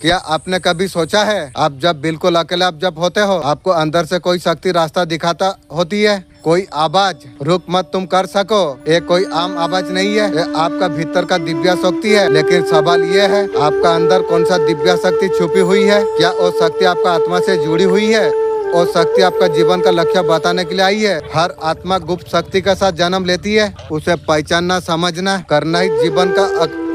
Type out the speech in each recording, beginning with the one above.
क्या आपने कभी सोचा है, आप जब बिल्कुल अकेले आप जब होते हो, आपको अंदर से कोई शक्ति रास्ता दिखाता होती है। कोई आवाज, रुक मत तुम कर सको। ये कोई आम आवाज नहीं है, ये आपका भीतर का दिव्य शक्ति है। लेकिन सवाल ये है, आपका अंदर कौन सा दिव्य शक्ति छुपी हुई है? क्या वो शक्ति आपका आत्मा से जुड़ी हुई है? वो शक्ति आपका जीवन का लक्ष्य बताने के लिए आई है। हर आत्मा गुप्त शक्ति के साथ जन्म लेती है। उसे पहचानना, समझना, करना ही जीवन का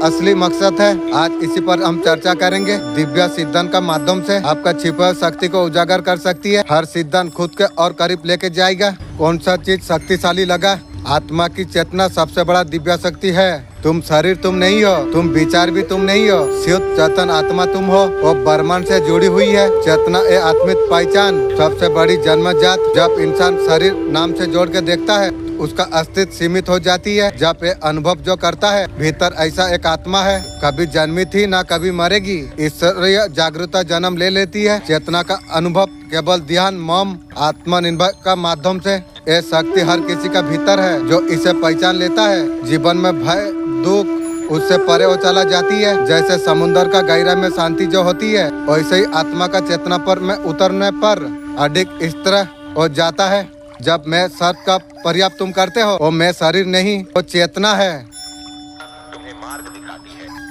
असली मकसद है। आज इसी पर हम चर्चा करेंगे। दिव्य सिद्धांत का माध्यम से आपका छिपा शक्ति को उजागर कर सकती है। हर सिद्धांत खुद के और करीब लेके जाएगा। कौन सा चीज शक्तिशाली लगा? आत्मा की चेतना सबसे बड़ा दिव्य शक्ति है। तुम शरीर तुम नहीं हो, तुम विचार भी तुम नहीं हो, शुद्ध चेतन आत्मा तुम हो। वो ब्रह्मांड से जुड़ी हुई है। चेतना ए आत्मिक पहचान सबसे बड़ी जन्मजात। जब इंसान शरीर नाम से जोड़ के देखता है, उसका अस्तित्व सीमित हो जाती है। जब ये अनुभव जो करता है, भीतर ऐसा एक आत्मा है, कभी जन्मी थी ना कभी मरेगी। ईश्वरीय जागरूकता जन्म ले लेती है। चेतना का अनुभव केवल ध्यान, मौन, आत्मनिर्भर का माध्यम से। ये शक्ति हर किसी का भीतर है। जो इसे पहचान लेता है, जीवन में भय, दुख उससे परे हो चला जाती है। जैसे समुद्र का गहरा में शांति जो होती है, वैसे ही आत्मा का चेतना पर में उतरने पर अधिक इस तरह हो जाता है। जब मैं शर्त का पर्याप्त तुम करते हो, वो मैं शरीर नहीं, वो चेतना है।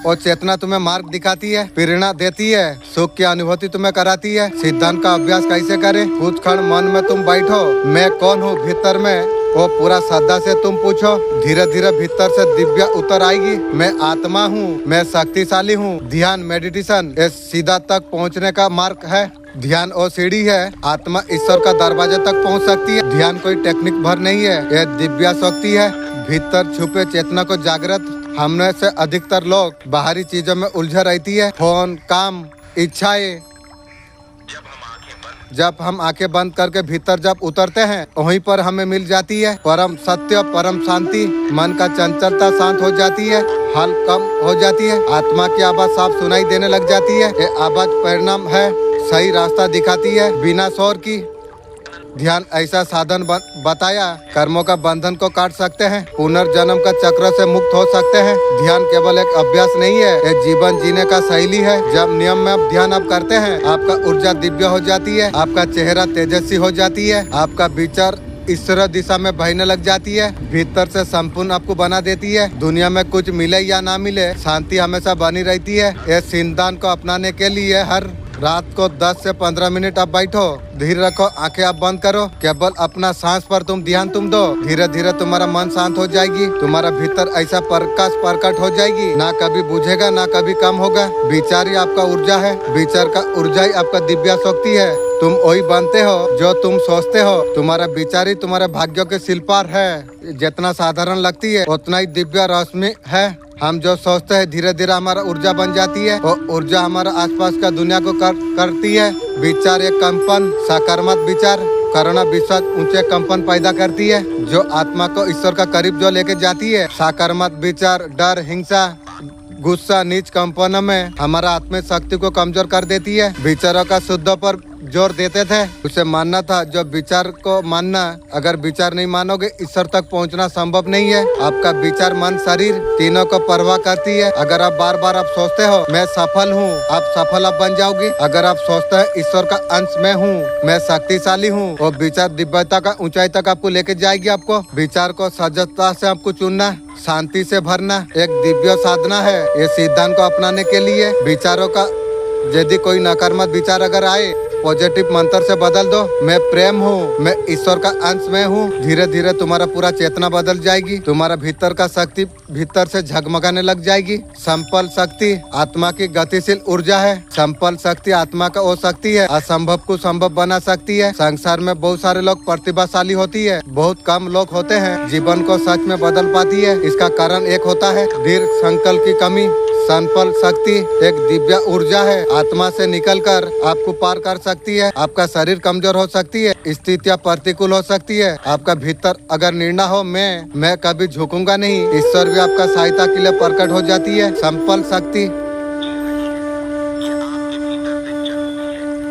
और चेतना तुम्हें मार्ग दिखाती है, प्रेरणा देती है, सुख की अनुभूति तुम्हें कराती है। सिद्धांत का अभ्यास कैसे करें? कुछ क्षण मन में तुम बैठो, मैं कौन हूँ भीतर में, वो पूरा श्रद्धा से तुम पूछो। धीरे धीरे भीतर से दिव्य उतर आएगी। मैं आत्मा हूँ, मैं शक्तिशाली हूँ। ध्यान, मेडिटेशन, ये सीधा तक पहुँचने का मार्ग है। ध्यान और सीढ़ी है। आत्मा ईश्वर का दरवाजे तक पहुंच सकती है। ध्यान कोई टेक्निक भर नहीं है, यह दिव्य शक्ति है। भीतर छुपे चेतना को जागृत। हमने से अधिकतर लोग बाहरी चीजों में उलझे रहती है। फोन, काम, इच्छाएं। जब हम आंखें बंद करके भीतर जब उतरते हैं, वहीं पर हमें मिल जाती है परम सत्य, परम शांति। मन का चंचलता शांत हो जाती है, हल कम हो जाती है। आत्मा की आवाज साफ सुनाई देने लग जाती है। ये आवाज परिणाम है, सही रास्ता दिखाती है, बिना शोर की। ध्यान ऐसा साधन बताया, कर्मों का बंधन को काट सकते हैं, पुनर्जन्म का चक्र से मुक्त हो सकते हैं। ध्यान केवल एक अभ्यास नहीं है, ये जीवन जीने का शैली है। जब नियम में आप ध्यान आप करते हैं, आपका ऊर्जा दिव्य हो जाती है, आपका चेहरा तेजस्वी हो जाती है, आपका विचार ईश्वर दिशा में बहने लग जाती है। भीतर से संपूर्ण आपको बना देती है। दुनिया में कुछ मिले या ना मिले, शांति हमेशा बनी रहती है। ये सिद्धांत को अपनाने के लिए हर रात को 10 से 15 मिनट आप बैठो, धीरे रखो, आंखें आप बंद करो, केवल अपना सांस पर तुम ध्यान तुम दो। धीरे धीरे तुम्हारा मन शांत हो जाएगी। तुम्हारा भीतर ऐसा प्रकाश प्रकट हो जाएगी, ना कभी बुझेगा ना कभी कम होगा। विचार ही आपका ऊर्जा है, विचार का ऊर्जा ही आपका दिव्य शक्ति है। तुम वही बनते हो जो तुम सोचते हो। तुम्हारा विचार ही तुम्हारे भाग्यों के शिल्पकार है। जितना साधारण लगती है, उतना ही दिव्य रोशनी है। हम जो सोचते हैं, धीरे धीरे हमारा ऊर्जा बन जाती है। वो ऊर्जा हमारा आसपास का दुनिया को करती है। विचार एक कंपन, सकारात्मक विचार करना विश्वास ऊंचे कंपन पैदा करती है, जो आत्मा को ईश्वर का करीब जो लेके जाती है। सकारात्मक विचार डर, हिंसा, गुस्सा नीच कंपन में हमारा आत्मिक शक्ति को कमजोर कर देती है। विचारों का शुद्ध पर जोर देते थे, उसे मानना था। जो विचार को मानना, अगर विचार नहीं मानोगे, ईश्वर तक पहुंचना संभव नहीं है। आपका विचार, मन, शरीर तीनों को परवाह करती है। अगर आप बार बार आप सोचते हो मैं सफल हूँ, आप सफल आप बन जाओगे। अगर आप सोचते हैं ईश्वर का अंश मैं हूँ, मैं शक्तिशाली हूँ, वो विचार दिव्यता का ऊंचाई तक आपको लेके जाएगी। आपको विचार को सजगता से आपको चुनना, शांति से भरना एक दिव्य साधना है। ये सिद्धांत को अपनाने के लिए विचारों का, यदि कोई नकारात्मक विचार अगर आए, पॉजिटिव मंत्र से बदल दो। मैं प्रेम हूँ, मैं ईश्वर का अंश में हूँ। धीरे धीरे तुम्हारा पूरा चेतना बदल जाएगी। तुम्हारा भीतर का शक्ति भीतर से झगमगाने लग जाएगी। संपल शक्ति आत्मा की गतिशील ऊर्जा है। संपल शक्ति आत्मा का वो शक्ति है, असंभव को संभव बना सकती है। संसार में बहुत सारे लोग प्रतिभाशाली होती है, बहुत कम लोग होते हैं जीवन को सच में बदल पाती है। इसका कारण एक होता है दृढ़ संकल्प की कमी। संपल शक्ति एक दिव्य ऊर्जा है, आत्मा से निकलकर आपको पार कर सकती है। आपका शरीर कमजोर हो सकती है, स्थितियां प्रतिकूल हो सकती है। आपका भीतर अगर निर्णय हो मैं कभी झुकूंगा नहीं, ईश्वर भी आपका सहायता के लिए प्रकट हो जाती है। संपल शक्ति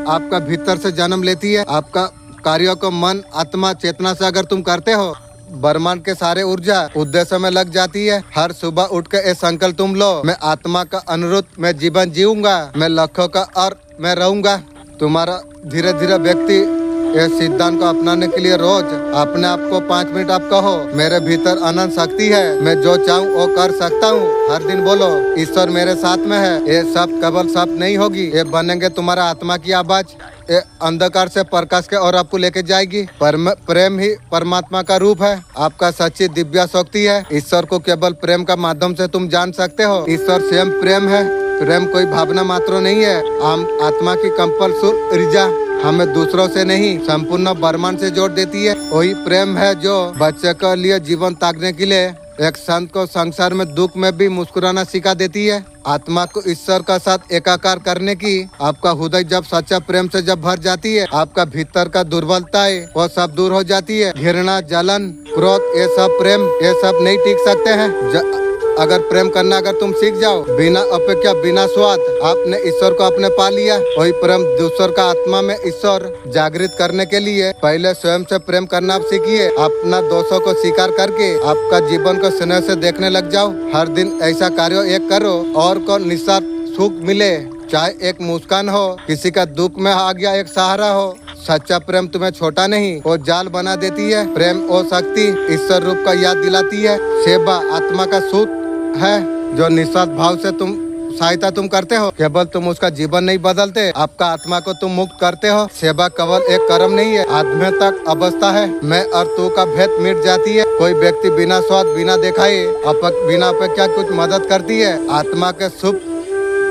आपका भीतर से जन्म लेती है। आपका कार्यों को मन, आत्मा, चेतना से अगर तुम करते हो, ब्रह्मांड के सारे ऊर्जा उद्देश्य में लग जाती है। हर सुबह उठ के ये संकल्प तुम लो, मैं आत्मा का अनुरूप मैं जीवन जीऊंगा, मैं लक्ष्यों का और मैं रहूंगा। तुम्हारा धीरे धीरे व्यक्ति ये सिद्धांत को अपनाने के लिए रोज अपने आप को 5 मिनट आप कहो, मेरे भीतर अनंत शक्ति है, मैं जो चाहूँ वो कर सकता हूँ। हर दिन बोलो ईश्वर मेरे साथ में है। ये सब केवल शब्द नहीं होगी, ये बनेंगे तुम्हारा आत्मा की आवाज। ये अंधकार से प्रकाश के और आपको लेके जाएगी। प्रेम ही परमात्मा का रूप है, आपका सच्ची दिव्य शक्ति है। ईश्वर को केवल प्रेम का माध्यम से तुम जान सकते हो। ईश्वर स्वयं प्रेम है। प्रेम कोई भावना मात्र नहीं है, हम आत्मा की कंपल्सरी ऊर्जा हमें दूसरों से नहीं संपूर्ण ब्रह्मांड से जोड़ देती है। वही प्रेम है जो बच्चे के लिए जीवन ताकने के लिए एक संत को संसार में दुख में भी मुस्कुराना सिखा देती है। आत्मा को ईश्वर का साथ एकाकार करने की आपका हृदय जब सच्चा प्रेम से जब भर जाती है, आपका भीतर का दुर्बलता है वो सब दूर हो जाती है। घृणा, जलन, क्रोध, ये सब प्रेम ये सब नहीं टिक सकते हैं। अगर प्रेम करना अगर तुम सीख जाओ बिना अपेक्षा बिना स्वाद, आपने ईश्वर को अपने पा लिया। वही प्रेम दूसर का आत्मा में ईश्वर जागृत करने के लिए पहले स्वयं से प्रेम करना आप सीखिए। अपना दोषों को स्वीकार करके आपका जीवन को स्नेह से देखने लग जाओ। हर दिन ऐसा कार्य एक करो और को निस्वार्थ सुख मिले, चाहे एक मुस्कान हो, किसी का दुख में आ गया एक सहारा हो। सच्चा प्रेम तुम्हें छोटा नहीं वो जाल बना देती है। प्रेम वो शक्ति ईश्वर रूप का याद दिलाती है। सेवा आत्मा का सुख है जो निस्वार्थ भाव से तुम सहायता तुम करते हो। केवल तुम उसका जीवन नहीं बदलते, आपका आत्मा को तुम मुक्त करते हो। सेवा केवल एक कर्म नहीं है, आध्यात्मिक अवस्था है। मैं और तू का भेद मिट जाती है। कोई व्यक्ति बिना स्वाद बिना दिखाए बिना अपेक्षा कुछ मदद करती है, आत्मा के सुख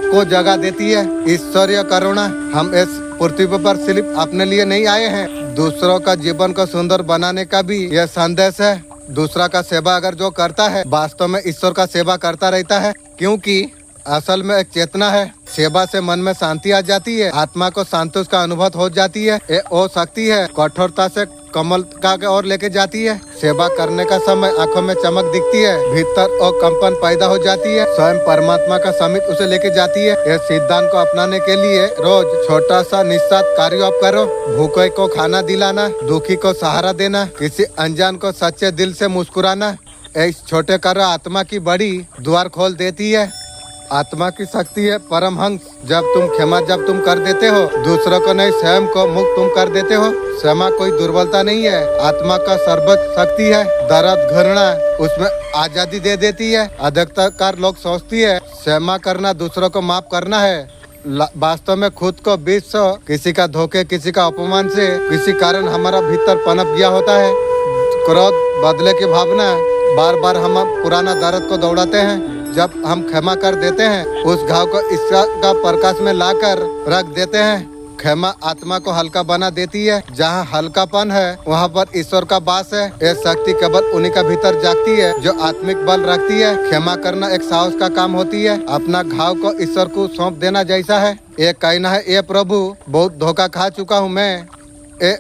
को जगा देती है। ईश्वरीय करुणा। हम इस पृथ्वी पर सिर्फ अपने लिए नहीं आए हैं, दूसरों का जीवन को सुंदर बनाने का भी यह संदेश है। दूसरा का सेवा अगर जो करता है वास्तव में ईश्वर का सेवा करता रहता है, क्योंकि असल में एक चेतना है। सेवा से मन में शांति आ जाती है, आत्मा को संतोष का अनुभव हो जाती है। ये वो शक्ति है कठोरता से कमलता के ओर लेके जाती है। सेवा करने का समय आंखों में चमक दिखती है, भीतर और कंपन पैदा हो जाती है, स्वयं परमात्मा का समित उसे लेके जाती है। इस सिद्धांत को अपनाने के लिए रोज छोटा सा निस्वार्थ कार्य आप करो। भूखे को खाना दिलाना, दुखी को सहारा देना, किसी अनजान को सच्चे दिल से मुस्कुराना, इस छोटे कार्य आत्मा की बड़ी द्वार खोल देती है। आत्मा की शक्ति है परमहंस। जब तुम क्षमा जब तुम कर देते हो, दूसरों को नहीं स्वयं को मुक्त तुम कर देते हो। क्षमा कोई दुर्बलता नहीं है, आत्मा का सर्वोच्च शक्ति है। दर्द घृणा उसमें आजादी दे देती है। अधिकतर लोग सोचती है क्षमा करना दूसरों को माफ करना है, वास्तव में खुद को बीच किसी का धोखे किसी का अपमान से किसी कारण हमारा भीतर पनप गया होता है। क्रोध बदले की भावना बार बार हम पुराना दर्द को दौड़ाते हैं। जब हम क्षमा कर देते हैं, उस घाव को ईश्वर का प्रकाश में लाकर रख देते हैं। क्षमा आत्मा को हल्का बना देती है। जहाँ हल्कापन है वहाँ पर ईश्वर का वास है। ये शक्ति केवल उन्हीं का भीतर जागती है जो आत्मिक बल रखती है। क्षमा करना एक साहस का काम होती है। अपना घाव को ईश्वर को सौंप देना जैसा है। ये कहना है, ये प्रभु बहुत धोखा खा चुका हूँ मैं, ये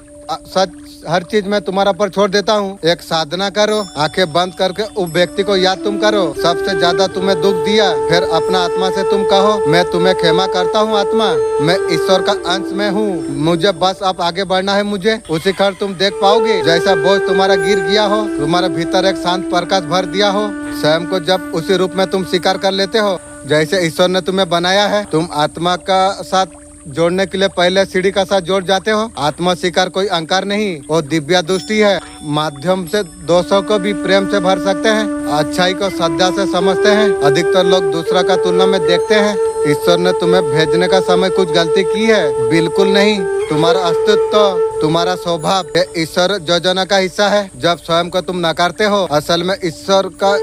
सच हर चीज मैं तुम्हारा पर छोड़ देता हूँ। एक साधना करो, आंखें बंद करके उस व्यक्ति को याद तुम करो सबसे ज्यादा तुम्हें दुख दिया। फिर अपना आत्मा से तुम कहो, मैं तुम्हें क्षमा करता हूँ आत्मा, मैं ईश्वर का अंश में हूँ, मुझे बस अब आगे बढ़ना है। मुझे उसी क्षण तुम देख पाओगे जैसा बोझ तुम्हारा गिर गया हो, तुम्हारे भीतर एक शांत प्रकाश भर दिया हो। स्वयं को जब उसी रूप में तुम स्वीकार कर लेते हो जैसे ईश्वर ने तुम्हें बनाया है, तुम आत्मा का साथ जोड़ने के लिए पहले सीढ़ी का साथ जोड़ जाते हो। आत्मा स्वीकार कोई अहंकार नहीं, वो दिव्या दृष्टि है। माध्यम से दोषों को भी प्रेम से भर सकते हैं, अच्छाई को श्रद्धा से समझते हैं। अधिकतर लोग दूसरा का तुलना में देखते हैं। ईश्वर ने तुम्हें भेजने का समय कुछ गलती की है? बिल्कुल नहीं। तुम्हारा अस्तित्व तुम्हारा स्वभाव ईश्वर योजना का हिस्सा है। जब स्वयं को तुम नकारते हो, असल में ईश्वर का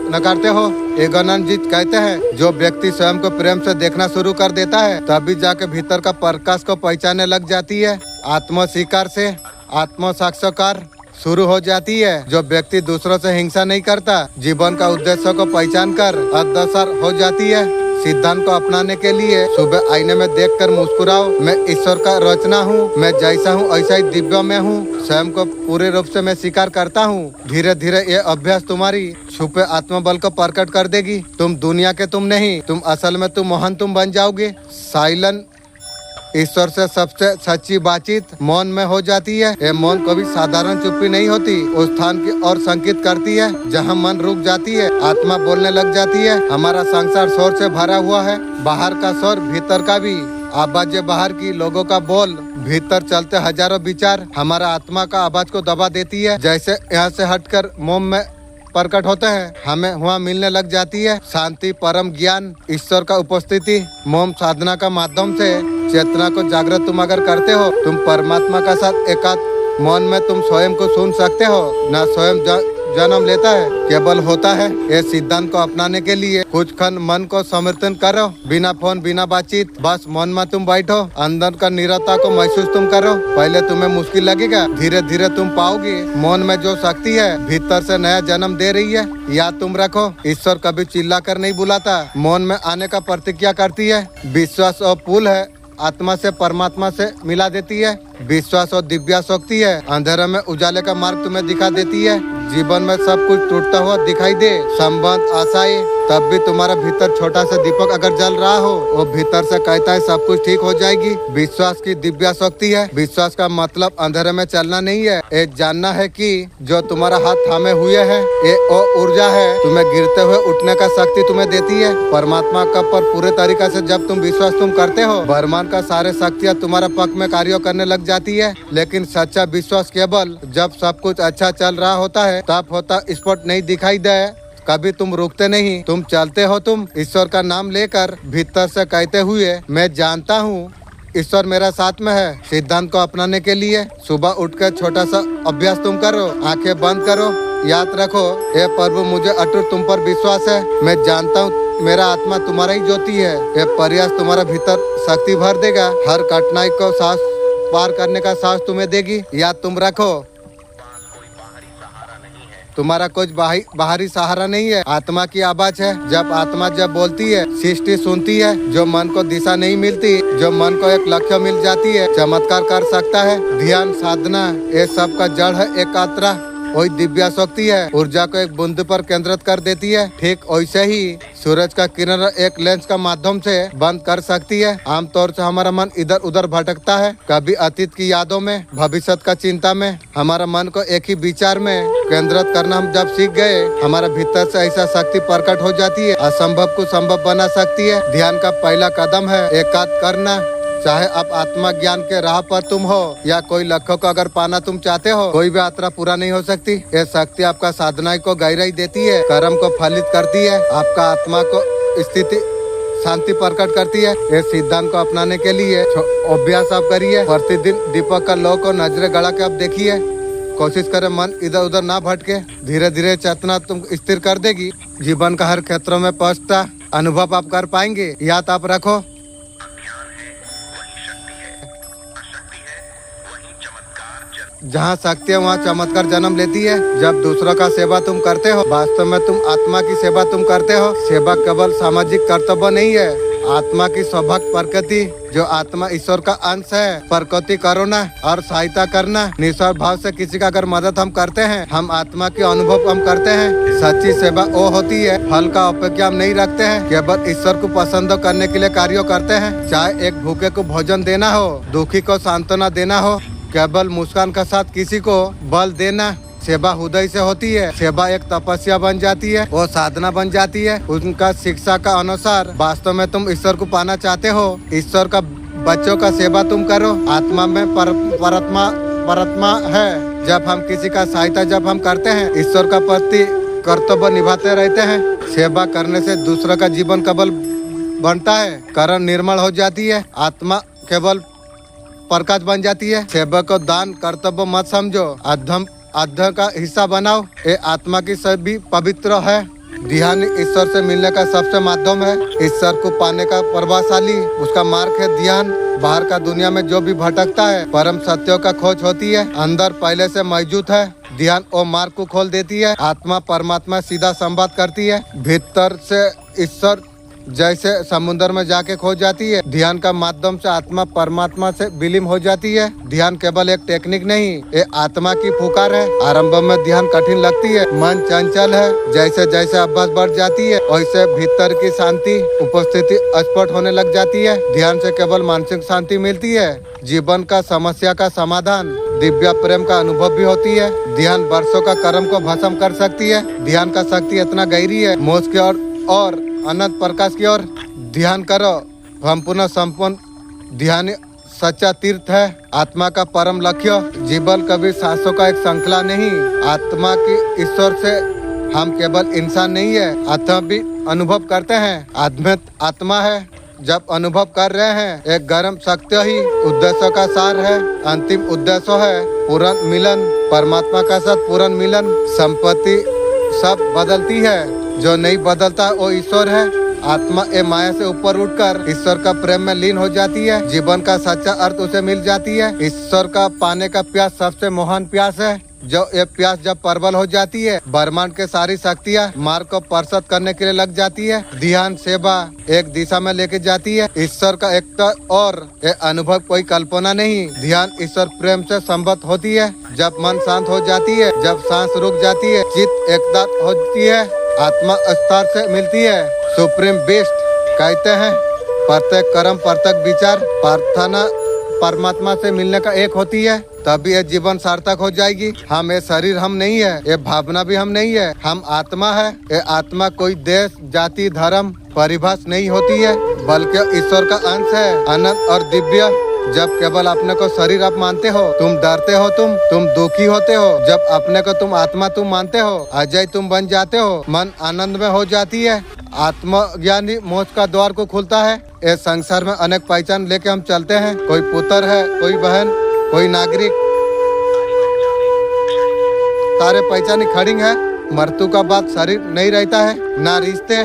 नकारते हो। एगोनंद जी कहते हैं, जो व्यक्ति स्वयं को प्रेम से देखना शुरू कर देता है तभी जाके भीतर का प्रकाश को पहचानने लग जाती है। आत्म स्वीकार से आत्म साक्षात्कार शुरू हो जाती है। जो व्यक्ति दूसरों से हिंसा नहीं करता, जीवन का उद्देश्य को पहचान कर अग्रसर हो जाती है। सिद्धांत को अपनाने के लिए सुबह आईने में देखकर मुस्कुराओ, मैं ईश्वर का रचना हूँ, मैं जैसा हूँ ऐसा ही दिव्य में हूँ। स्वयं को पूरे रूप से मैं स्वीकार करता हूँ। धीरे धीरे ये अभ्यास तुम्हारी छुपे आत्मबल को प्रकट कर देगी। तुम दुनिया के तुम नहीं, तुम असल में तुम महान तुम बन जाओगे। साइलेंट ईश्वर से सबसे सच्ची बातचीत मौन में हो जाती है। ये मौन कभी साधारण चुप्पी नहीं होती, उस स्थान की ओर संकेत करती है जहाँ मन रुक जाती है, आत्मा बोलने लग जाती है। हमारा संसार शोर से भरा हुआ है, बाहर का शोर, भीतर का भी। आवाज बाहर की, लोगों का बोल, भीतर चलते हजारों विचार हमारा आत्मा का आवाज को दबा देती है। जैसे यहाँ से हटकर मोम में प्रकट होते हैं, हमें वहाँ मिलने लग जाती है शांति, परम ज्ञान, ईश्वर का उपस्थिति। मोम साधना का माध्यम से चेतना को जागृत तुम अगर करते हो, तुम परमात्मा का साथ एकांत मौन में तुम स्वयं को सुन सकते हो। ना स्वयं जन्म लेता है, केवल होता है। ये सिद्धांत को अपनाने के लिए कुछ क्षण मन को समर्पण करो, बिना फोन, बिना बातचीत, बस मौन में तुम बैठो, अंदर का नीरवता को महसूस तुम करो। पहले तुम्हें मुश्किल लगेगा, धीरे धीरे तुम पाओगे मौन में जो शक्ति है भीतर से नया जन्म दे रही है। याद तुम रखो, ईश्वर कभी चिल्ला कर नहीं बुलाता, मौन में आने का प्रतिज्ञा करती है। विश्वास और पुल है, आत्मा से परमात्मा से मिला देती है। विश्वास और दिव्या शक्ति है, अंधेरे में उजाले का मार्ग तुम्हें दिखा देती है। जीवन में सब कुछ टूटता हुआ दिखाई दे, संबंध, आशाएं, तब भी तुम्हारा भीतर छोटा सा दीपक अगर जल रहा हो, वो भीतर से कहता है सब कुछ ठीक हो जाएगी। विश्वास की दिव्या शक्ति है। विश्वास का मतलब अंधेरे में चलना नहीं है, ये जानना है कि जो तुम्हारा हाथ थामे हुए है, ये वो ऊर्जा है, तुम्हें गिरते हुए उठने का शक्ति तुम्हें देती है। परमात्मा का पर पूरे तरीका से जब तुम विश्वास तुम करते हो, ब्रह्मांड का सारे शक्तियाँ तुम्हारा पक्ष में कार्य करने लग जाती है। लेकिन सच्चा विश्वास केवल जब सब कुछ अच्छा चल रहा होता है तब होता, स्पष्ट नहीं दिखाई दे। कभी तुम रुकते नहीं, तुम चलते हो। तुम ईश्वर का नाम लेकर भीतर से कहते हुए, मैं जानता हूँ ईश्वर मेरा साथ में है। सिद्धांत को अपनाने के लिए सुबह उठकर छोटा सा अभ्यास तुम करो, आंखें बंद करो, याद रखो, हे प्रभु मुझे अटूट तुम पर विश्वास है। मैं जानता हूँ मेरा आत्मा तुम्हारा ही ज्योति है। ये प्रयास तुम्हारा भीतर शक्ति भर देगा, हर कठिनाई को साहस पार करने का साहस तुम्हें देगी। याद तुम रखो, तुम्हारा कुछ बाहरी सहारा नहीं है, आत्मा की आवाज है। जब आत्मा जब बोलती है, सृष्टि सुनती है। जो मन को दिशा नहीं मिलती, जो मन को एक लक्ष्य मिल जाती है, चमत्कार कर सकता है। ध्यान, साधना, ये सब का जड़ है एकाग्रता। वही दिव्या शक्ति है, ऊर्जा को एक बूंद पर केंद्रित कर देती है। ठीक वैसे ही सूरज का किरण एक लेंस का माध्यम से बंद कर सकती है। आमतौर से हमारा मन इधर उधर भटकता है, कभी अतीत की यादों में, भविष्य का चिंता में। हमारा मन को एक ही विचार में केंद्रित करना हम जब सीख गए, हमारा भीतर से ऐसा शक्ति प्रकट हो जाती है, असंभव को संभव बना सकती है। ध्यान का पहला कदम है एकांत करना। चाहे अब आत्मा ज्ञान के राह पर तुम हो या कोई लक्ष्य को अगर पाना तुम चाहते हो, कोई भी यात्रा पूरा नहीं हो सकती। ये शक्ति आपका साधना को गहराई देती है, कर्म को फलित करती है, आपका आत्मा को स्थिति शांति प्रकट करती है। ये सिद्धांत को अपनाने के लिए अभ्यास आप करिए। प्रतिदिन दीपक का लो को नजरे गड़ा के आप देखिए, कोशिश करें मन इधर उधर ना भटके। धीरे धीरे चेतना तुम स्थिर कर देगी। जीवन का हर क्षेत्रों में स्पष्टता अनुभव आप कर पाएंगे। याद आप रखो, जहाँ शक्ति है वहाँ चमत्कार जन्म लेती है। जब दूसरों का सेवा तुम करते हो, वास्तव में तुम आत्मा की सेवा तुम करते हो। सेवा केवल सामाजिक कर्तव्य नहीं है, आत्मा की सौभाग्य प्रकृति, जो आत्मा ईश्वर का अंश है। प्रकृति करुणा और सहायता करना, निस्वार्थ भाव से किसी का अगर मदद हम करते हैं, हम आत्मा के अनुभव हम करते हैं। सच्ची सेवा वो होती है, फल का अपेक्षा हम नहीं रखते हैं, केवल ईश्वर को पसंद करने के लिए कार्य करते हैं। चाहे एक भूखे को भोजन देना हो, दुखी को सांत्वना देना हो, केवल मुस्कान के साथ किसी को बल देना, सेवा हृदय से होती है। सेवा एक तपस्या बन जाती है, वो साधना बन जाती है। उनका शिक्षा का अनुसार वास्तव में तुम ईश्वर को पाना चाहते हो, ईश्वर का बच्चों का सेवा तुम करो। आत्मा में परमात्मा है। जब हम किसी का सहायता जब हम करते हैं, ईश्वर का प्रति कर्तव्य निभाते रहते हैं। सेवा करने से दूसरों का जीवन केवल बनता है, कर्म निर्मल हो जाती है, आत्मा केवल प्रकाश बन जाती है। सेवा को दान कर्तव्य मत समझो, अध्ययन का हिस्सा बनाओ। ये आत्मा की सभी पवित्र है। ध्यान ईश्वर से मिलने का सबसे माध्यम है। ईश्वर को पाने का प्रभावशाली उसका मार्ग है ध्यान। बाहर का दुनिया में जो भी भटकता है, परम सत्यों का खोज होती है, अंदर पहले से मौजूद है। ध्यान और मार्ग को खोल देती है। आत्मा परमात्मा सीधा संवाद करती है, भीतर से ईश्वर जैसे समुद्र में जाके खो जाती है। ध्यान का माध्यम से आत्मा परमात्मा से विलीन हो जाती है। ध्यान केवल एक टेक्निक नहीं, ये आत्मा की पुकार है। आरंभ में ध्यान कठिन लगती है, मन चंचल है। जैसे जैसे अभ्यास बढ़ जाती है वैसे भीतर की शांति उपस्थिति स्पष्ट होने लग जाती है। ध्यान से केवल मानसिक शांति मिलती है, जीवन का समस्या का समाधान, दिव्य प्रेम का अनुभव भी होती है। ध्यान वर्षों का कर्म को भस्म कर सकती है। ध्यान का शक्ति इतना गहरी है, मोक्ष की ओर और अनंत प्रकाश की ओर ध्यान करो। हम पुनः संपूर्ण ध्यान सच्चा तीर्थ है, आत्मा का परम लक्ष्य। जीवन कभी सांसों का एक श्रृंखला नहीं, आत्मा की ईश्वर से हम केवल इंसान नहीं है, अतः भी अनुभव करते हैं। आत्मा है, जब अनुभव कर रहे हैं एक गर्म सत्य ही उद्देश्य का सार है। अंतिम उद्देश्य है पूर्ण मिलन, परमात्मा का साथ पूर्ण मिलन। संपत्ति सब बदलती है, जो नहीं बदलता वो ईश्वर है। आत्मा ए माया से ऊपर उठकर ईश्वर का प्रेम में लीन हो जाती है। जीवन का सच्चा अर्थ उसे मिल जाती है। ईश्वर का पाने का प्यास सबसे महान प्यास है। जो ये प्यास जब प्रबल हो जाती है, ब्रह्मांड के सारी शक्तियाँ मार्ग को प्रस्तुत करने के लिए लग जाती है। ध्यान सेवा एक दिशा में लेके जाती है, ईश्वर का एकता और ये अनुभव कोई कल्पना नहीं। ध्यान ईश्वर प्रेम से संबद्ध होती है। जब मन शांत हो जाती है, जब सांस रुक जाती है, चित्त एकता होती है, आत्मा अस्तार से मिलती है। सुप्रीम बेस्ट कहते हैं प्रत्येक कर्म प्रत्येक विचार प्रार्थना परमात्मा से मिलने का एक होती है, तभी ये जीवन सार्थक हो जाएगी। हम ये शरीर हम नहीं है, ये भावना भी हम नहीं है, हम आत्मा है। ये आत्मा कोई देश जाति धर्म परिभाष नहीं होती है, बल्कि ईश्वर का अंश है, अनंत और दिव्य। जब केवल अपने को शरीर आप मानते हो, तुम डरते हो, तुम दुखी होते हो। जब अपने को तुम आत्मा तुम मानते हो, अजय तुम बन जाते हो, मन आनंद में हो जाती है। आत्मज्ञानी मोक्ष का द्वार को खुलता है। इस संसार में अनेक पहचान लेके हम चलते हैं, कोई पुत्र है, कोई बहन, कोई नागरिक, सारे पहचानी खड़ी है। मृत्यु का बाद शरीर नहीं रहता है, ना रिश्ते,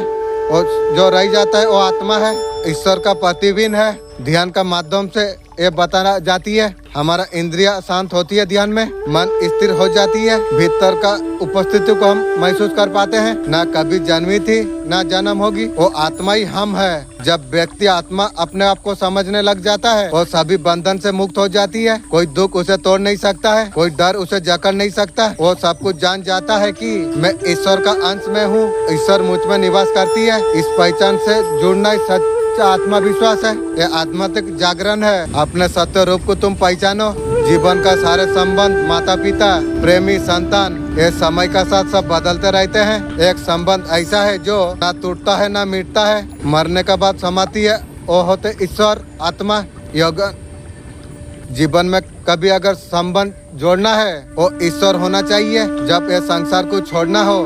और जो रह जाता है वो आत्मा है, ईश्वर का प्रतिबिंब है। ध्यान का माध्यम से ये बताना जाती है, हमारा इंद्रिया शांत होती है, ध्यान में मन स्थिर हो जाती है, भीतर का उपस्थिति को हम महसूस कर पाते हैं। ना कभी जन्मी थी ना जन्म होगी, वो आत्मा ही हम है। जब व्यक्ति आत्मा अपने आप को समझने लग जाता है, वो सभी बंधन से मुक्त हो जाती है। कोई दुख उसे तोड़ नहीं सकता है, कोई डर उसे जकड़ नहीं सकता। वो सब कुछ जान जाता है कि मैं ईश्वर का अंश में हूँ, ईश्वर मुझ में निवास करती है। इस पहचान से जुड़ना ही सच आत्मा विश्वास है, ये आत्मात्मिक जागरण है। अपने सत्य रूप को तुम पहचानो। जीवन का सारे संबंध, माता पिता, प्रेमी, संतान, ये समय का साथ सब बदलते रहते हैं। एक संबंध ऐसा है जो ना टूटता है ना मिटता है, मरने के बाद समाप्ति है। वो होते ईश्वर आत्मा योग। जीवन में कभी अगर संबंध जोड़ना है वो ईश्वर होना चाहिए। जब ये संसार को छोड़ना हो,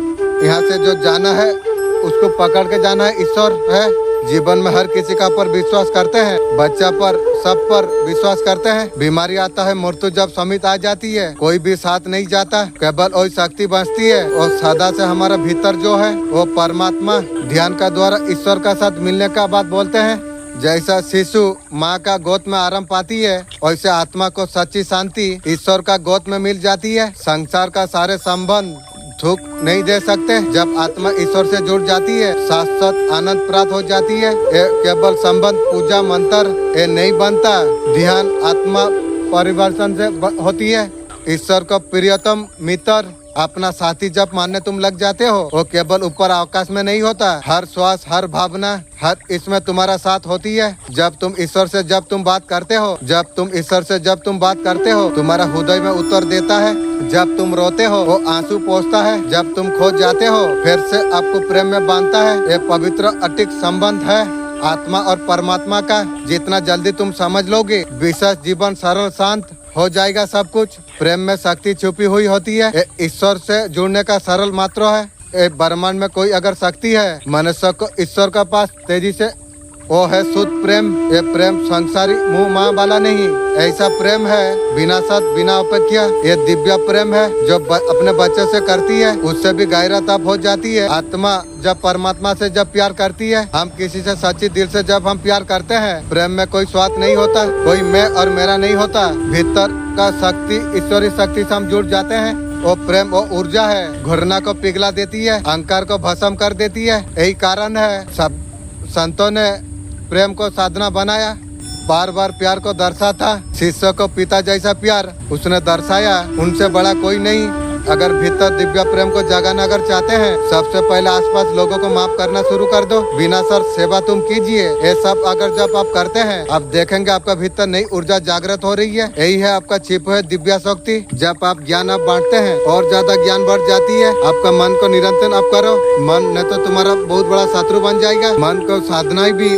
यहाँ से जो जाना है उसको पकड़ के जाना है, ईश्वर है। जीवन में हर किसी का पर विश्वास करते हैं, बच्चा पर सब पर विश्वास करते हैं। बीमारी आता है, मृत्यु जब समित आ जाती है, कोई भी साथ नहीं जाता, केवल वही शक्ति बचती है। और सदा से हमारा भीतर जो है वो परमात्मा ध्यान का द्वारा ईश्वर का साथ मिलने का बात बोलते हैं। जैसा शिशु माँ का गोद में आराम पाती है, वैसे आत्मा को सच्ची शांति ईश्वर का गोद में मिल जाती है। संसार का सारे संबंध सुख नहीं दे सकते। जब आत्मा ईश्वर से जुड़ जाती है, शाश्वत आनंद प्राप्त हो जाती है। ये केवल संबंध पूजा मंत्र ये नहीं बनता। ध्यान आत्मा परिवर्तन से होती है। ईश्वर को प्रियतम मित्र अपना साथी जब मानने तुम लग जाते हो, वो केवल ऊपर आकाश में नहीं होता, हर श्वास हर भावना हर इसमें तुम्हारा साथ होती है। जब तुम ईश्वर से जब तुम बात करते हो, जब तुम ईश्वर से जब तुम बात करते हो, तुम्हारा हृदय में उत्तर देता है। जब तुम रोते हो वो आंसू पोंछता है, जब तुम खो जाते हो फिर से आपको प्रेम में बांधता है। ये पवित्र अटूट संबंध है आत्मा और परमात्मा का। जितना जल्दी तुम समझ लोगे, विशेष जीवन सरल शांत हो जाएगा। सब कुछ प्रेम में शक्ति छुपी हुई होती है। ईश्वर से जुड़ने का सरल मात्र है। ब्रह्मांड में कोई अगर शक्ति है, मनुष्य को ईश्वर का पास तेजी से वो है शुद्ध प्रेम। ये प्रेम संसारी मुँह माँ वाला नहीं, ऐसा प्रेम है बिना सत बिना अपेक्षा। ये दिव्य प्रेम है जो अपने बच्चे से करती है, उससे भी गहरा तब हो जाती है। आत्मा जब परमात्मा से जब प्यार करती है, हम किसी से सच्ची दिल से जब हम प्यार करते हैं, प्रेम में कोई स्वार्थ नहीं होता, कोई मैं और मेरा नहीं होता। भीतर का शक्ति ईश्वरीय शक्ति से हम जुड़ जाते हैं। वो प्रेम वो ऊर्जा है, घृणा को पिघला देती है, अहंकार को भस्म कर देती है। यही कारण है सब संतों ने प्रेम को साधना बनाया, बार बार प्यार को दर्शाता, शिष्य को पिता जैसा प्यार उसने दर्शाया, उनसे बड़ा कोई नहीं। अगर भीतर दिव्य प्रेम को जगाना अगर चाहते हैं, सबसे पहले आसपास लोगों को माफ करना शुरू कर दो। बिना सर सेवा तुम कीजिए। ये सब अगर जब आप करते हैं, आप देखेंगे आपका भीतर नई ऊर्जा जागृत हो रही है। यही है आपका छिप हुए दिव्य शक्ति। जब आप ज्ञान आप बांटते हैं और ज्यादा ज्ञान बढ़ जाती है। आपका मन को निरंतर आप करो, मन नहीं तो तुम्हारा बहुत बड़ा शत्रु बन जाएगा। मन को साधना भी,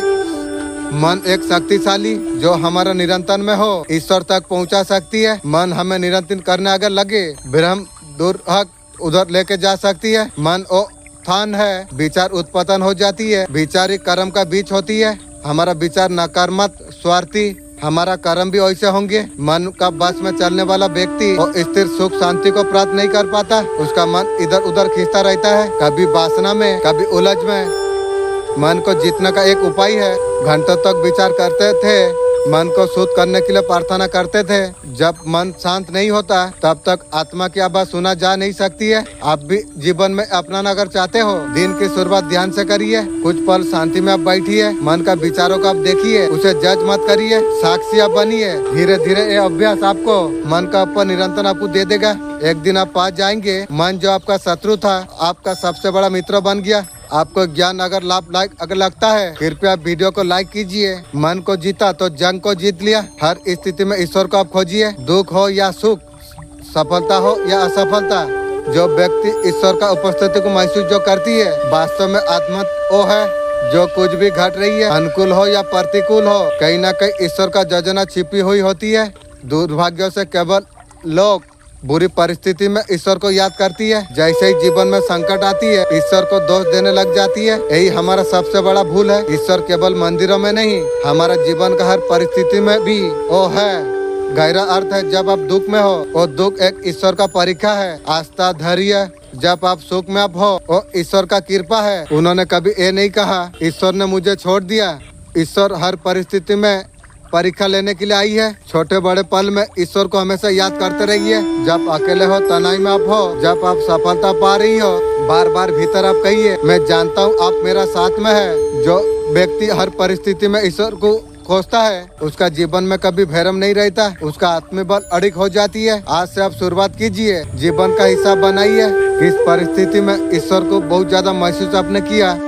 मन एक शक्तिशाली जो हमारा निरंतर में हो ईश्वर तक पहुंचा सकती है। मन हमें निरंतर करने अगर लगे, भ्रम दूर हक उधर लेके जा सकती है। मन ओ स्थान है, विचार उत्पन्न हो जाती है। विचार ही कर्म का बीज होती है। हमारा विचार नकारात्मक स्वार्थी, हमारा कर्म भी वैसे होंगे। मन का बस में चलने वाला व्यक्ति और स्थिर सुख शांति को प्राप्त नहीं कर पाता। उसका मन इधर उधर खींचता रहता है, कभी वासना में, कभी उलझ में। मन को जीतने का एक उपाय है, घंटों तक विचार करते थे, मन को शुद्ध करने के लिए प्रार्थना करते थे। जब मन शांत नहीं होता तब तक आत्मा की आवाज सुना जा नहीं सकती है। आप भी जीवन में अपनाना अगर चाहते हो, दिन की शुरुआत ध्यान से करिए। कुछ पल शांति में आप बैठिए, मन का विचारों को आप देखिए, उसे जज मत करिए, साक्षी आप बनिए। धीरे धीरे ये अभ्यास आपको मन का ऊपर निरंतर आपको दे देगा। एक दिन आप पास जाएंगे, मन जो आपका शत्रु था आपका सबसे बड़ा मित्र बन गया। आपको ज्ञान अगर अगर लगता है, कृपया वीडियो को लाइक कीजिए। मन को जीता तो जंग को जीत लिया। हर स्थिति में ईश्वर को आप खोजिए, दुख हो या सुख, सफलता हो या असफलता। जो व्यक्ति ईश्वर का उपस्थिति को महसूस जो करती है, वास्तव में आत्मा वो है। जो कुछ भी घट रही है, अनुकूल हो या प्रतिकूल हो, कहीं न कहीं ईश्वर का योजना छिपी हुई होती है। दुर्भाग्य से केवल लोग बुरी परिस्थिति में ईश्वर को याद करती है। जैसे ही जीवन में संकट आती है, ईश्वर को दोष देने लग जाती है। यही हमारा सबसे बड़ा भूल है। ईश्वर केवल मंदिरों में नहीं, हमारा जीवन का हर परिस्थिति में भी वो है। गहरा अर्थ है, जब आप दुख में हो, वो दुख एक ईश्वर का परीक्षा है। आस्था, धैर्य, जब आप सुख में आप हो, वो ईश्वर का कृपा है। उन्होंने कभी ये नहीं कहा ईश्वर ने मुझे छोड़ दिया। ईश्वर हर परिस्थिति में परीक्षा लेने के लिए आई है। छोटे बड़े पल में ईश्वर को हमेशा याद करते रहिए। जब अकेले हो, तनाई में आप हो, जब आप सफलता पा रही हो, बार बार भीतर आप कहिए, मैं जानता हूँ आप मेरा साथ में है। जो व्यक्ति हर परिस्थिति में ईश्वर को खोजता है, उसका जीवन में कभी भैरम नहीं रहता, उसका आत्मबल अड़िग हो जाती है। आज से आप शुरुआत कीजिए, जीवन का हिस्सा बनाइए। किस परिस्थिति में ईश्वर को बहुत ज्यादा महसूस आपने किया,